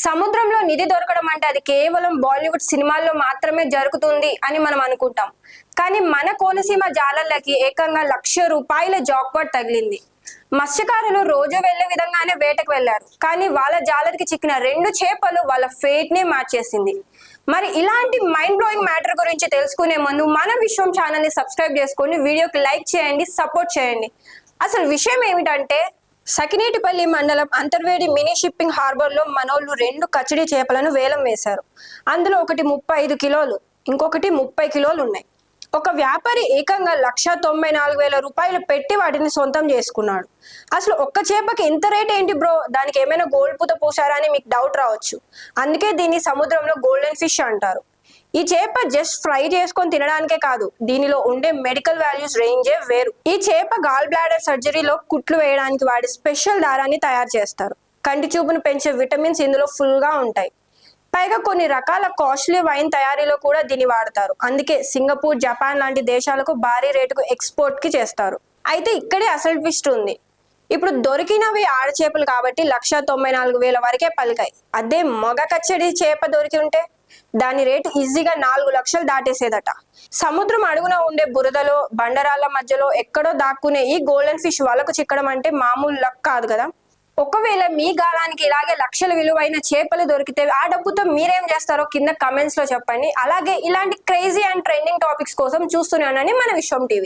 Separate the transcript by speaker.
Speaker 1: సముద్రంలో నిధి దొరకడం అంటే అది కేవలం బాలీవుడ్ సినిమాల్లో మాత్రమే జరుగుతుంది అని మనం అనుకుంటాం. కానీ మన కోనసీమ జాలర్లకి ఏకంగా ₹1,00,000 జాక్పాట్ తగిలింది. మత్స్యకారులు రోజు వెళ్లే విధంగానే వేటకు వెళ్లారు. కానీ వాళ్ళ జాలర్కి చిక్కిన 2 చేపలు వాళ్ళ ఫేట్ ని మార్చేసింది. మరి ఇలాంటి మైండ్ బ్లోయింగ్ మ్యాటర్ గురించి తెలుసుకునే ముందు మన విశ్వం ఛానల్ ని సబ్స్క్రైబ్ చేసుకొని వీడియోకి లైక్ చేయండి, సపోర్ట్ చేయండి. అసలు విషయం ఏమిటంటే సకినేటిపల్లి మండలం అంతర్వేడి మినీ షిప్పింగ్ హార్బర్ లో మనోళ్ళు 2 కచిడి చేపలను వేలం వేశారు. అందులో ఒకటి 35 కిలోలు, ఇంకొకటి 30 కిలోలు ఉన్నాయి. ఒక వ్యాపారి ఏకంగా ₹1,94,000 పెట్టి వాటిని సొంతం చేసుకున్నాడు. అసలు ఒక్క చేపకి ఇంత రేట్ ఏంటి బ్రో, దానికి ఏమైనా గోల్డ్ పూత పూసారా అని మీకు డౌట్ రావచ్చు. అందుకే దీన్ని సముద్రంలో గోల్డెన్ ఫిష్ అంటారు. ఈ చేప జస్ట్ ఫ్రై చేసుకొని తినడానికే కాదు, దీనిలో ఉండే మెడికల్ వాల్యూస్ రేంజే వేరు. ఈ చేప గాల్ బ్లాడర్ సర్జరీలో కుట్లు వేయడానికి వాడి స్పెషల్ దారాన్ని తయారు చేస్తారు. కంటి చూపును పెంచే విటమిన్స్ ఇందులో ఫుల్ గా ఉంటాయి. పైగా కొన్ని రకాల కాస్ట్లీ వైన్ తయారీలో కూడా దీన్ని వాడతారు. అందుకే సింగపూర్, జపాన్ లాంటి దేశాలకు భారీ రేటుకు ఎక్స్పోర్ట్ కి చేస్తారు. అయితే ఇక్కడే అసలు ట్విస్ట్ ఉంది. ఇప్పుడు దొరికినవి ఆడ చేపలు కాబట్టి ₹1,94,000 వరకే పలికాయి. అదే మగ కచ్చడి చేప దొరికి ఉంటే దాని రేటు ఈజీగా 4 లక్షలు దాటేసేదట. సముద్రం అడుగున ఉండే బురదలో, బండరాళ్ల మధ్యలో ఎక్కడో దాక్కునే ఈ గోల్డెన్ ఫిష్ వాళ్ళకు చిక్కడం అంటే మామూలు లక్ కాదు కదా. ఒకవేళ మీ గాలానికి ఇలాగే లక్షల విలువైన చేపలు దొరికితే ఆ డబ్బుతో మీరేం చేస్తారో కింద కమెంట్స్ లో చెప్పండి. అలాగే ఇలాంటి క్రేజీ అండ్ ట్రెండింగ్ టాపిక్స్ కోసం చూస్తూనే ఉన్నాను మన విశ్వం టీవీ.